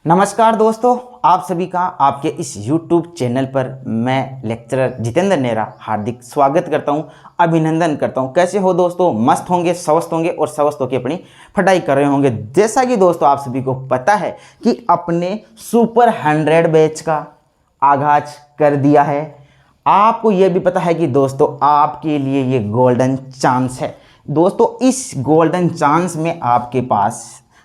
नमस्कार दोस्तों, आप सभी का आपके इस YouTube चैनल पर मैं लेक्चरर जितेंद्र नेहरा हार्दिक स्वागत करता हूं, अभिनंदन करता हूं। कैसे हो दोस्तों? मस्त होंगे, स्वस्थ होंगे और स्वस्थ होकर अपनी पढ़ाई कर रहे होंगे। जैसा कि दोस्तों आप सभी को पता है कि अपने सुपर 100 बैच का आगाज कर दिया है। आपको यह भी पता है कि दोस्तों आपके लिए ये गोल्डन चांस है। दोस्तों इस गोल्डन चांस में आपके पास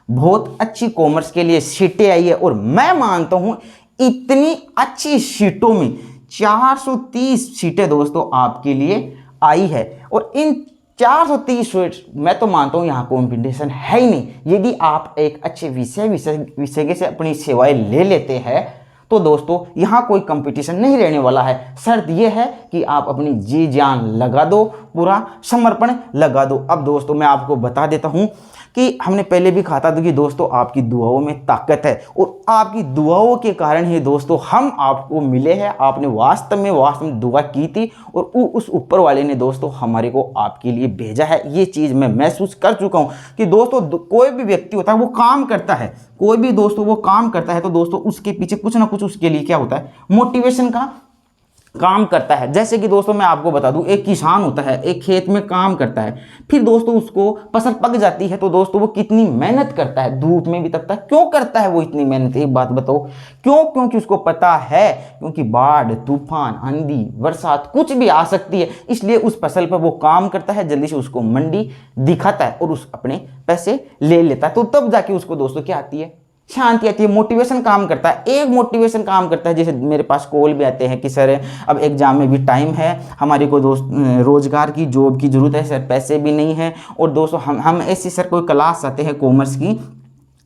बहुत अच्छी कॉमर्स के लिए सीटें आई है और मैं मानता हूं इतनी अच्छी सीटों में 430 सीटें दोस्तों आपके लिए आई है। और इन 430 सीट मैं तो मानता हूं यहां कंपटीशन है ही नहीं। यदि आप एक अच्छे विषय से अपनी सेवाएं ले लेते हैं तो दोस्तों यहाँ कोई कंपटीशन नहीं रहने वाला है। शर्त यह है कि आप अपनी जी जान लगा दो, पूरा समर्पण लगा दो। अब दोस्तों मैं आपको बता देता हूँ कि हमने पहले भी कहा था कि दोस्तों आपकी दुआओं में ताकत है और आपकी दुआओं के कारण ही दोस्तों हम आपको मिले हैं। आपने वास्तव में दुआ की थी और उस ऊपर वाले ने दोस्तों हमारे को आपके लिए भेजा है। ये चीज़ मैं महसूस कर चुका हूँ कि दोस्तों कोई भी व्यक्ति होता है वो काम करता है, कोई भी दोस्तों वो काम करता है तो दोस्तों उसके पीछे कुछ ना कुछ उसके लिए क्या होता है, मोटिवेशन का काम करता है। जैसे कि दोस्तों मैं आपको बता दूं, एक किसान होता है, एक खेत में काम करता है, फिर दोस्तों उसको फसल पक जाती है तो दोस्तों वो कितनी मेहनत करता है, धूप में भी तपता है। क्यों करता है वो इतनी मेहनत? एक बात बताओ क्यों? क्योंकि उसको पता है क्योंकि बाढ़, तूफान, आंधी, बरसात कुछ भी आ सकती है, इसलिए उस फसल पर वो काम करता है, जल्दी से उसको मंडी दिखाता है और उस अपने पैसे ले लेता है। तो तब जाके उसको दोस्तों क्या आती है, शांति आती है, मोटिवेशन काम करता है। एक मोटिवेशन काम करता है, जैसे मेरे पास कॉल भी आते हैं कि सर अब एग्जाम में भी टाइम है, हमारे को दोस्त रोजगार की, जॉब की जरूरत है सर, पैसे भी नहीं है। और दोस्तों हम ऐसी सर कोई क्लास आते हैं कॉमर्स की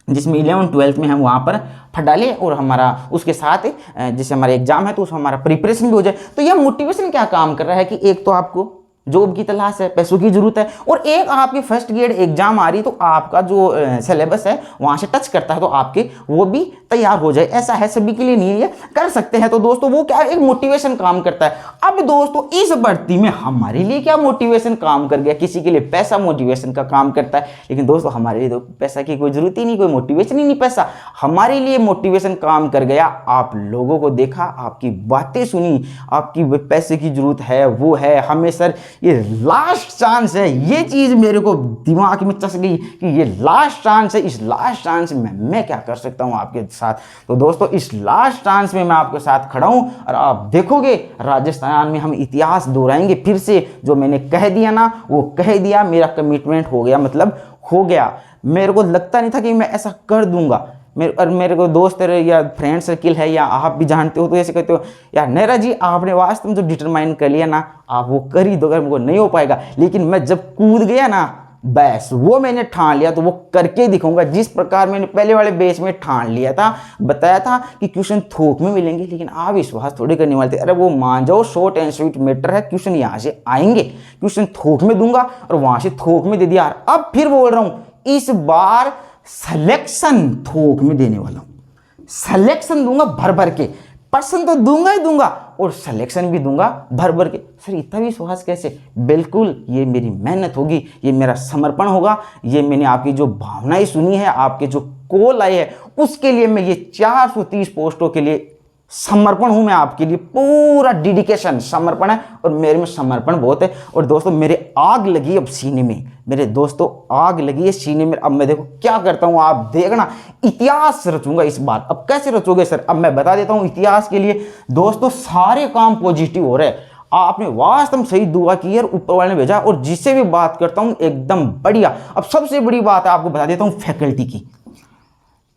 जिसमें 11th-12th में हम वहाँ पर फटा लें और हमारा उसके साथ जैसे हमारा एग्जाम है तो उसमें हमारा प्रिपरेशन भी हो जाए। तो यह मोटिवेशन क्या काम कर रहा है कि एक तो आपको जॉब की तलाश है, पैसों की जरूरत है, और एक आपकी फर्स्ट ग्रेड एग्जाम आ रही तो आपका जो सिलेबस है वहां से टच करता है तो आपके वो भी तैयार हो जाए। ऐसा है, सभी के लिए नहीं है, कर सकते हैं। तो दोस्तों वो क्या, एक मोटिवेशन काम करता है। अब दोस्तों इस भर्ती में हमारे लिए क्या मोटिवेशन काम कर गया? किसी के लिए पैसा मोटिवेशन का काम करता है, लेकिन दोस्तों हमारे लिए तो पैसा की कोई जरूरत ही नहीं, कोई मोटिवेशन ही नहीं, पैसा हमारे लिए मोटिवेशन काम कर गया। आप लोगों को देखा, आपकी बातें सुनी, आपकी पैसे की जरूरत है, वो है हमें सर ये लास्ट चांस है। ये चीज मेरे को दिमाग में चस गई कि ये लास्ट चांस है। इस लास्ट चांस में मैं क्या कर सकता हूं आपके साथ? तो दोस्तों इस लास्ट चांस में मैं आपके साथ खड़ा हूं और आप देखोगे राजस्थान में हम इतिहास दोहराएंगे फिर से। जो मैंने कह दिया ना वो कह दिया, मेरा कमिटमेंट हो गया, मतलब हो गया। मेरे को लगता नहीं था कि मैं ऐसा कर दूंगा। मेरे को दोस्त या फ्रेंड सर्किल है या आप भी जानते हो तो ऐसे कहते हो यार नेहरा जी आपने वास्तव में जो डिटरमाइन कर लिया ना आप वो कर ही दो, अगर मुझको नहीं हो पाएगा। लेकिन मैं जब कूद गया ना बस वो मैंने ठान लिया तो वो करके ही दिखाऊंगा। जिस प्रकार मैंने पहले वाले बेच में ठान लिया था, बताया था कि क्वेश्चन थोक में मिलेंगे, लेकिन आप विश्वास थोड़ी करने वाले थे। अरे वो मान जाओ, शॉर्ट एंड स्वीट मैटर है, क्वेश्चन यहाँ से आएंगे, क्वेश्चन थोक में दूंगा और वहां से थोक में दे दिया। अब फिर बोल रहा हूं इस बार सिलेक्शन थोक में देने वाला हूं। सिलेक्शन दूंगा भर भर के, पर्सन तो दूंगा ही दूंगा और सिलेक्शन भी दूंगा भर भर के। सर इतना विश्वास कैसे? बिल्कुल ये मेरी मेहनत होगी, ये मेरा समर्पण होगा, ये मैंने आपकी जो भावनाएं सुनी है, आपके जो कॉल आए हैं उसके लिए मैं ये 430 पोस्टों के लिए समर्पण हूं। मैं आपके लिए पूरा डेडिकेशन समर्पण है और मेरे में समर्पण बहुत है। और दोस्तों मेरे आग लगी अब सीने में, मेरे दोस्तों आग लगी है सीने में। अब मैं देखो क्या करता हूं, आप देखना इतिहास रचूंगा इस बार। अब कैसे रचोगे सर? अब मैं बता देता हूं इतिहास के लिए दोस्तों सारे काम पॉजिटिव हो रहे हैं। आपने वास्तव में सही दुआ की है, ऊपर वाले ने भेजा और जिससे भी बात करता हूं एकदम बढ़िया। अब सबसे बड़ी बात है आपको बता देता हूं फैकल्टी की।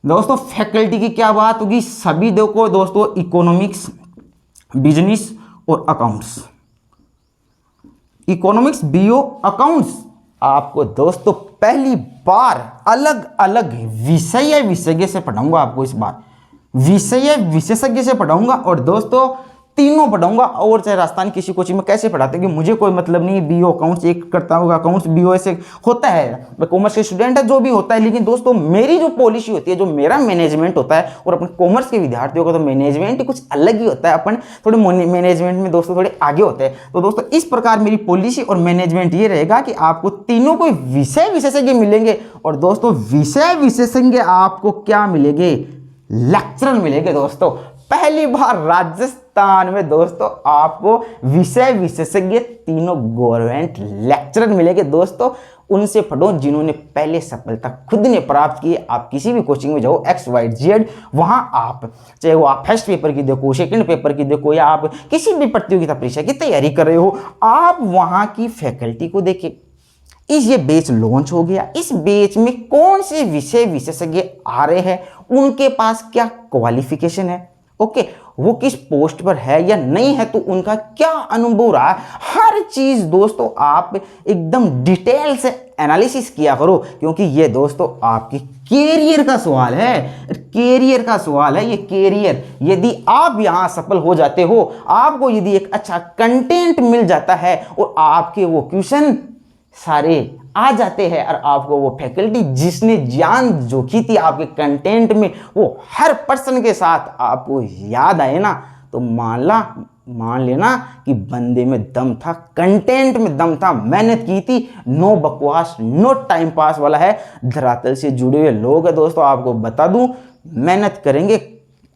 दोस्तों फैकल्टी की क्या बात होगी? सभी देखो दोस्तों इकोनॉमिक्स, बिजनेस और अकाउंट्स, इकोनॉमिक्स, बीओ, अकाउंट्स। आपको दोस्तों पहली बार अलग अलग विषय विशेषज्ञ से पढ़ाऊंगा। आपको इस बार विषय विशेषज्ञ से पढ़ाऊंगा और दोस्तों तीनों पढ़ाऊंगा। और चाहे राजस्थान किसी कोचिंग में कैसे पढ़ाते हैं कि मुझे कोई मतलब नहीं, बीओ अकाउंट्स एक करता होगा, अकाउंट्स बीओ ऐसे होता है, मैं कॉमर्स के स्टूडेंट है जो भी होता है। लेकिन दोस्तों मेरी जो पॉलिसी होती है, जो मेरा मैनेजमेंट होता है, और अपने कॉमर्स के विद्यार्थियों का तो मैनेजमेंट ही कुछ अलग ही होता है। अपन थोड़े मैनेजमेंट में दोस्तों थोड़े आगे होते हैं। तो दोस्तों इस प्रकार मेरी पॉलिसी और मैनेजमेंट ये रहेगा कि आपको तीनों को विषय विशेषज्ञ मिलेंगे। और दोस्तों विषय विशेषज्ञ आपको क्या मिलेंगे? लेक्चरर मिलेंगे दोस्तों। पहली बार राजस्थान में दोस्तों आपको विषय विशेषज्ञ तीनों गवर्नमेंट लेक्चरर मिलेंगे दोस्तों। उनसे पढ़ो जिन्होंने पहले सफलता खुद ने प्राप्त की। आप किसी भी कोचिंग में जाओ XYZ, वहां आप चाहे वो आप फर्स्ट पेपर की देखो, सेकंड पेपर की देखो, या आप किसी भी प्रतियोगिता परीक्षा की तैयारी कर रहे हो, आप वहां की फैकल्टी को देखें। ये बैच लॉन्च हो गया, इस बैच में कौन से विषय विशेषज्ञ आ रहे हैं, उनके पास क्या क्वालिफिकेशन है, ओके, वो किस पोस्ट पर है या नहीं है, तो उनका क्या अनुभव रहा है, हर चीज दोस्तों आप एकदम डिटेल से एनालिसिस किया करो, क्योंकि ये दोस्तों आपके कैरियर का सवाल है। कैरियर का सवाल है ये, कैरियर। यदि आप यहां सफल हो जाते हो, आपको यदि एक अच्छा कंटेंट मिल जाता है और आपके वो क्वेश्चन सारे आ जाते हैं और आपको वो फैकल्टी जिसने जान जोखी थी आपके कंटेंट में, वो हर पर्सन के साथ आपको याद आए ना, तो मान लेना कि बंदे में दम था, कंटेंट में दम था, मेहनत की थी, नो बकवास, नो टाइम पास वाला है। धरातल से जुड़े हुए लोग हैं दोस्तों, आपको बता दूं, मेहनत करेंगे,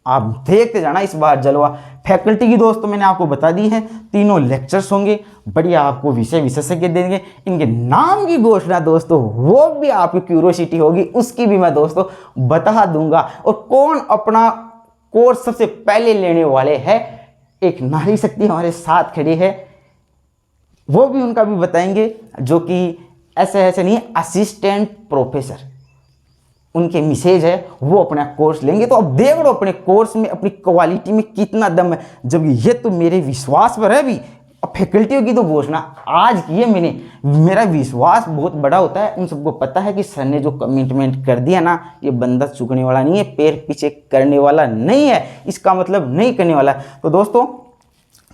आप देखते जाना इस बार जलवा। फैकल्टी की दोस्तों मैंने आपको बता दी है, तीनों लेक्चर्स होंगे, बढ़िया आपको विषय विशेषज्ञ देंगे। इनके नाम की घोषणा दोस्तों वो भी आपकी क्यूरियोसिटी होगी, उसकी भी मैं दोस्तों बता दूंगा। और कौन अपना कोर्स सबसे पहले लेने वाले हैं, एक नारी शक्ति हमारे साथ खड़ी है, वो भी उनका भी बताएंगे, जो कि ऐसे नहीं, असिस्टेंट प्रोफेसर उनके मिसेज है, वो अपना कोर्स लेंगे। तो अब देख लो अपने कोर्स में, अपनी क्वालिटी में कितना दम है। जब ये तो मेरे विश्वास पर है भी, अब फैकल्टियों की तो घोषणा आज की है मैंने, मेरा विश्वास बहुत बड़ा होता है। उन सबको पता है कि सर ने जो कमिटमेंट कर दिया ना, ये बंदा चुकने वाला नहीं है, पैर पीछे करने वाला नहीं है, इसका मतलब नहीं करने वाला है। तो दोस्तों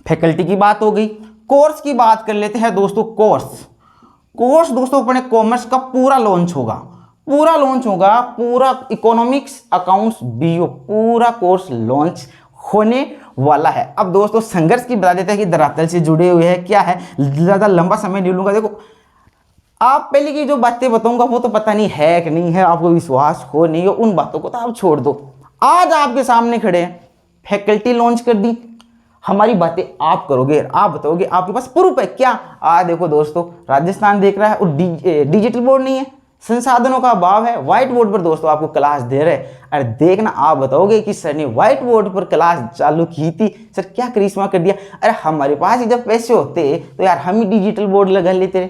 फैकल्टी की बात हो गई, कोर्स की बात कर लेते हैं दोस्तों। कोर्स दोस्तों अपने कॉमर्स का पूरा लॉन्च होगा, पूरा इकोनॉमिक्स अकाउंट्स BO पूरा कोर्स लॉन्च होने वाला है। अब दोस्तों संघर्ष की बता देते हैं कि धरातल से जुड़े हुए हैं, क्या है, ज़्यादा लंबा समय नहीं लूँगा। देखो आप पहले की जो बातें बताऊंगा वो तो पता नहीं है कि नहीं है, आपको विश्वास हो नहीं हो, उन बातों को तो आप छोड़ दो। आज आपके सामने खड़े हैं, फैकल्टी लॉन्च कर दी, हमारी बातें आप करोगे, आप बताओगे, आपके पास प्रूफ है क्या। देखो दोस्तों राजस्थान देख रहा है और डिजिटल बोर्ड नहीं है, संसाधनों का अभाव है, व्हाइट बोर्ड पर दोस्तों आपको क्लास दे रहे हैं। अरे देखना, आप बताओगे कि सर ने व्हाइट बोर्ड पर क्लास चालू की थी, सर क्या करिश्मा कर दिया। अरे हमारे पास ही जब पैसे होते तो यार हम ही डिजिटल बोर्ड लगा लेते रहे।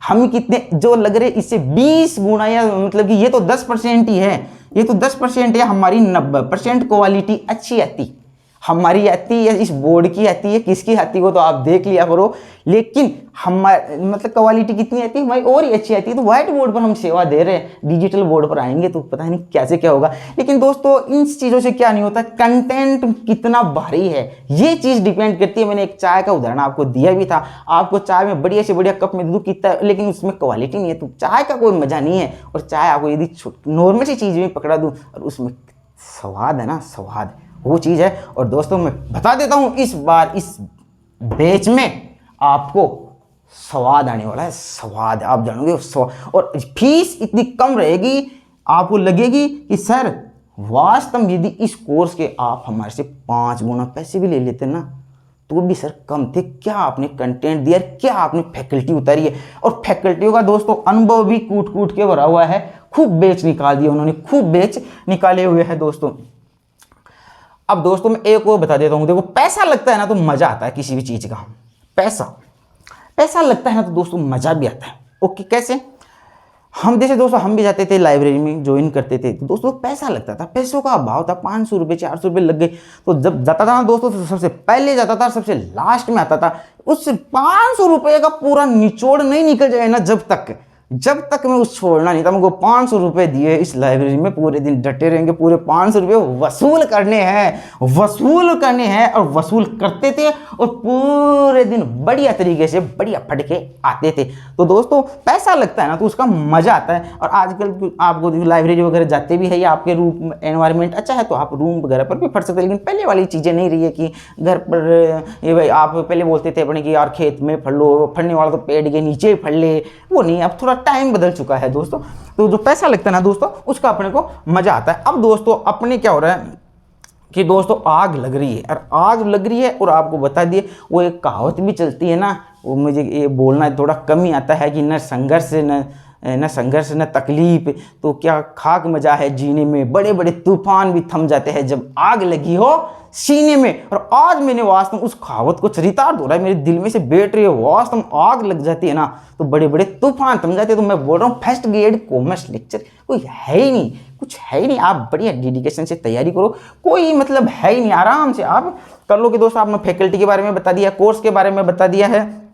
हम कितने जो लग रहे इससे 20 गुना, या मतलब कि ये तो 10% ही है, ये तो 10% है, हमारी 90% क्वालिटी अच्छी आती, हमारी आती है, इस बोर्ड की आती है, किसकी आती हो तो आप देख लिया करो। लेकिन हमारे मतलब क्वालिटी कितनी आती है हमारी, और ही अच्छी आती है। तो व्हाइट बोर्ड पर हम सेवा दे रहे हैं, डिजिटल बोर्ड पर आएंगे तो पता नहीं कैसे क्या होगा। लेकिन दोस्तों इन चीज़ों से क्या नहीं होता, कंटेंट कितना भारी है ये चीज़ डिपेंड करती है। मैंने एक चाय का उदाहरण आपको दिया भी था, आपको चाय में बढ़िया से बढ़िया कप में दूध कितना, लेकिन उसमें क्वालिटी नहीं है तो चाय का कोई मज़ा नहीं है। और चाय आपको यदि नॉर्मल सी चीज़ में पकड़ा दूँ और उसमें स्वाद है ना, स्वाद वो चीज़ है। और दोस्तों मैं बता देता हूँ, इस बार इस बैच में आपको स्वाद आने वाला है, स्वाद आप जानोगे स्वाद। और फीस इतनी कम रहेगी, आपको लगेगी कि सर वास्तव में यदि इस कोर्स के आप हमारे से 5 गुना पैसे भी ले लेते ना तो भी सर कम थे। क्या आपने कंटेंट दिया, क्या आपने फैकल्टी उतारी है। और फैकल्टियों का दोस्तों अनुभव भी कूट कूट के भरा हुआ है, खूब बैच निकाल दिया उन्होंने, खूब बैच निकाले हुए हैं दोस्तों। अब दोस्तों मैं एक और बता देता हूँ, देखो पैसा लगता है ना तो मजा आता है किसी भी चीज का, पैसा लगता है ना तो दोस्तों मजा भी आता है। ओके कैसे, हम जैसे दोस्तों हम भी जाते थे लाइब्रेरी में ज्वाइन करते थे तो दोस्तों पैसा लगता था, पैसों का अभाव था, 500 रुपये 400 रुपये लग गए। तो जब जाता था ना दोस्तों तो सबसे पहले जाता था, सबसे लास्ट में आता था। उस 500 रुपये का पूरा निचोड़ नहीं निकल जाए ना, जब तक मैं उस छोड़ना नहीं था। मुझको 500 रुपये दिए, इस लाइब्रेरी में पूरे दिन डटे रहेंगे, पूरे 500 रुपये वसूल करने हैं और वसूल करते थे और पूरे दिन बढ़िया तरीके से बढ़िया फट के आते थे। तो दोस्तों पैसा लगता है ना तो उसका मजा आता है। और आजकल आपको लाइब्रेरी वगैरह जाते भी है या आपके रूम एनवायरनमेंट अच्छा है तो आप रूम वगैरह पर भी पढ़ सकते हैं। लेकिन पहले वाली चीज़ें नहीं रही है कि घर पर ये भाई आप पहले बोलते थे अपने कि यार खेत में पढ़ लो, पढ़ने वाला तो पेड़ के नीचे पढ़ ले, वो नहीं। अब थोड़ा टाइम बदल चुका है दोस्तों। तो जो पैसा लगता है ना दोस्तों, उसका अपने को मजा आता है। अब दोस्तों अपने क्या हो रहा है कि दोस्तों आग लग रही है, और आग लग रही है और आपको बता दिए वो एक कहावत भी चलती है ना, वो मुझे ये बोलना थोड़ा कम ही आता है कि न संघर्ष न तकलीफ तो क्या खाक मजा है जीने में, बड़े बड़े तूफान भी थम जाते हैं जब आग लगी हो सीने में। और आज मैंने वास्तव उस कहावत को चरितार्थ हो रहा है, मेरे दिल में से बैठ रही है, वास्तव आग लग जाती है ना तो बड़े बड़े तूफान थम जाते हैं। तो मैं बोल रहा हूँ फर्स्ट ग्रेड कॉमर्स लेक्चर कोई है ही नहीं, कुछ है ही नहीं। आप बढ़िया डेडिकेशन से तैयारी करो, कोई मतलब है ही नहीं, आराम से आप कर लो। कि दोस्तों आपने फैकल्टी के बारे में बता दिया, कोर्स के बारे में बता दिया है,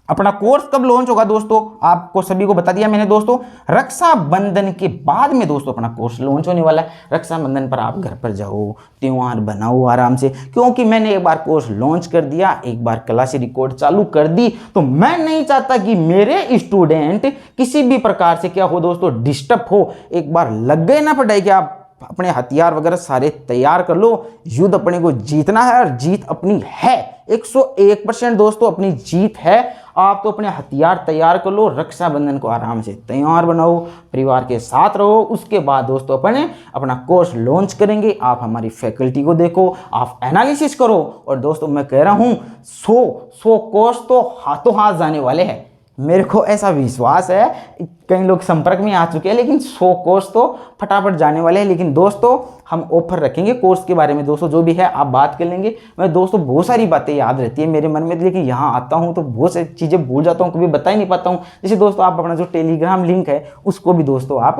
अपना कोर्स कब लॉन्च होगा दोस्तों आपको सभी को बता दिया मैंने दोस्तों। रक्षाबंधन के बाद में दोस्तों अपना कोर्स लॉन्च होने वाला है। रक्षाबंधन पर आप घर पर जाओ, त्योहार बनाओ आराम से, क्योंकि मैंने एक बार कोर्स लॉन्च कर दिया, एक बार क्लास रिकॉर्ड चालू कर दी, तो मैं नहीं चाहता कि मेरे स्टूडेंट किसी भी प्रकार से क्या हो दोस्तों डिस्टर्ब हो। एक बार लग गए ना पढ़ाई के, आप अपने हथियार वगैरह सारे तैयार कर लो, युद्ध अपने को जीतना है और जीत अपनी है 101% दोस्तों, अपनी जीत है। आप तो अपने हथियार तैयार कर लो, रक्षाबंधन को आराम से तैयार बनाओ, परिवार के साथ रहो। उसके बाद दोस्तों अपना कोर्स लॉन्च करेंगे, आप हमारी फैकल्टी को देखो, आप एनालिसिस करो। और दोस्तों मैं कह रहा हूँ 100 कोर्स तो हाथों हाथ जाने वाले हैं, मेरे को ऐसा विश्वास है। कई लोग संपर्क में आ चुके हैं, लेकिन 100 कोर्स तो फटाफट जाने वाले हैं। लेकिन दोस्तों हम ऑफर रखेंगे कोर्स के बारे में दोस्तों, जो भी है आप बात कर लेंगे। मैं दोस्तों बहुत सारी बातें याद रहती है मेरे मन में, लेकिन यहाँ आता हूँ तो बहुत सारी चीज़ें भूल जाता हूँ, कभी बता ही नहीं पाता हूँ। जैसे दोस्तों आप अपना जो टेलीग्राम लिंक है उसको भी दोस्तों आप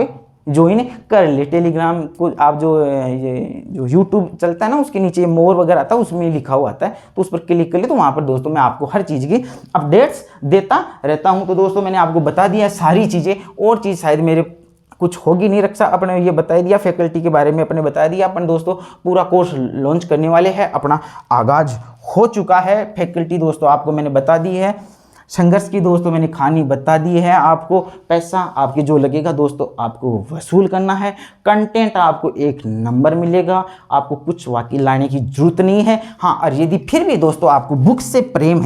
ज्वाइन कर ले। टेलीग्राम को आप जो यूट्यूब चलता है ना उसके नीचे मोर वगैरह आता है, उसमें लिखा हुआ आता है, तो उस पर क्लिक कर ले, तो वहाँ पर दोस्तों मैं आपको हर चीज़ की अपडेट्स देता रहता हूँ। तो दोस्तों मैंने आपको बता दिया सारी चीज़ें, और चीज़ शायद मेरे कुछ होगी नहीं। रक्षा अपने ये बता दिया, फैकल्टी के बारे में अपने बता दिया। अपन दोस्तों पूरा कोर्स लॉन्च करने वाले हैं, अपना आगाज हो चुका है। फैकल्टी दोस्तों आपको मैंने बता दी है, संघर्ष की दोस्तों मैंने कहानी बता दी है। आपको पैसा आपके जो लगेगा दोस्तों आपको वसूल करना है, कंटेंट आपको एक नंबर मिलेगा, आपको कुछ वाकई लाने की जरूरत नहीं है। हाँ, और यदि फिर भी दोस्तों आपको बुक्स से प्रेम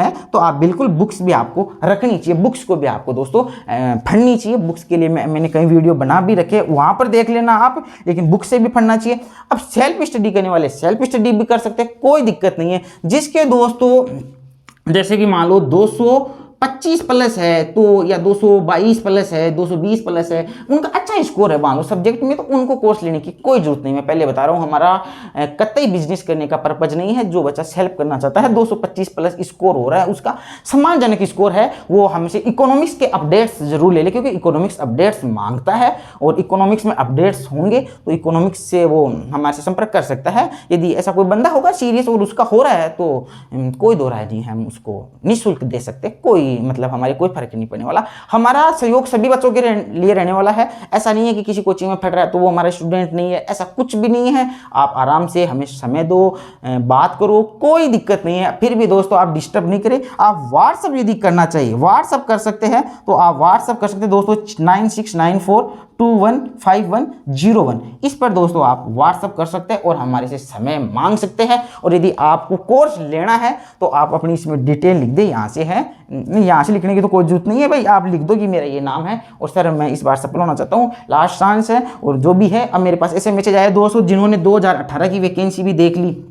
है तो आप बिल्कुल बुक्स भी आपको रखनी चाहिए, बुक्स को भी आपको दोस्तों पढ़नी चाहिए। बुक्स के लिए मैंने कई वीडियो बना भी रखे, वहाँ पर देख लेना आप, लेकिन बुक्स से भी पढ़ना चाहिए। अब सेल्फ स्टडी करने वाले सेल्फ स्टडी भी कर सकते हैं, कोई दिक्कत नहीं है। जिसके दोस्तों जैसे कि मान लो 225 प्लस है तो, या 222 प्लस है, 220 प्लस है, उनका अच्छा स्कोर है मान लो सब्जेक्ट में, तो उनको कोर्स लेने की कोई जरूरत नहीं। मैं पहले बता रहा हूँ, हमारा कतई बिजनेस करने का पर्पज नहीं है। जो बच्चा सेल्फ करना चाहता है, 225 प्लस स्कोर हो रहा है, उसका सम्मानजनक स्कोर है, वो हमसे इकोनॉमिक्स के अपडेट्स जरूर ले ले, क्योंकि इकोनॉमिक्स अपडेट्स मांगता है, और इकोनॉमिक्स में अपडेट्स होंगे तो इकोनॉमिक्स से वो हमारे से संपर्क कर सकता है। यदि ऐसा कोई बंदा होगा सीरियस और उसका हो रहा है तो कोई दो राय नहीं है, हम उसको निःशुल्क दे सकते, कोई मतलब हमारे कोई फर्क नहीं पड़ने वाला। हमारा सहयोग सभी बच्चों के लिए रहने वाला है। ऐसा नहीं है कि किसी कोचिंग में फट रहा है तो वो हमारा स्टूडेंट नहीं है, ऐसा कुछ भी नहीं है। आप आराम से हमें समय दो, बात करो, कोई दिक्कत नहीं है। फिर भी दोस्तों आप डिस्टर्ब नहीं करें। आप व्हाट्सअप यदि करना चाहिए व्हाट्सअप कर सकते हैं, तो आप व्हाट्सअप कर सकते हैं दोस्तों 9694215101। इस पर दोस्तों आप व्हाट्सअप कर सकते हैं और हमारे से समय मांग सकते हैं। और यदि आपको कोर्स लेना है तो आप अपनी इसमें डिटेल लिख दे, यहाँ से है, यहाँ से लिखने की तो कोई जरूरत नहीं है भाई, आप लिख दो कि मेरा ये नाम है और सर मैं इस बार सफल होना चाहता हूँ, लास्ट चांस है, और जो भी है। अब मेरे पास ऐसे मैसेज आए दोस्तों जिन्होंने 2018 की वैकेंसी भी देख ली,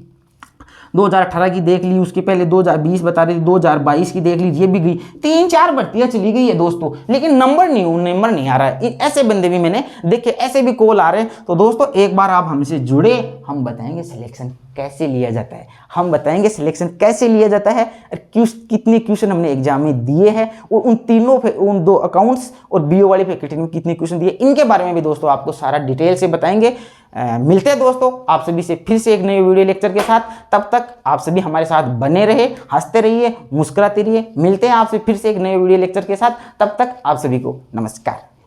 2018 की देख ली, उसके पहले 2020 बता रही थी, 2022 की देख ली, ये भी गई, 3-4 भर्तियां चली गई है दोस्तों, लेकिन नंबर नहीं आ रहा है। ऐसे बंदे भी मैंने देखे, ऐसे भी कॉल आ रहे हैं। तो दोस्तों एक बार आप हमसे जुड़े, हम बताएंगे सिलेक्शन कैसे लिया जाता है, हम बताएंगे सिलेक्शन कैसे लिया जाता है, कितने क्वेश्चन हमने एग्जाम में दिए हैं, और उन 2 अकाउंट्स और बीओ वाली फैकल्टी में कितने क्वेश्चन दिए, इनके बारे में भी दोस्तों आपको सारा डिटेल से बताएंगे। मिलते हैं दोस्तों आप सभी से फिर से एक नए वीडियो लेक्चर के साथ। तब तक आप सभी हमारे साथ बने रहे, हंसते रहिए, मुस्कुराते रहिए। मिलते हैं आपसे फिर से एक नए वीडियो लेक्चर के साथ, तब तक आप सभी को नमस्कार।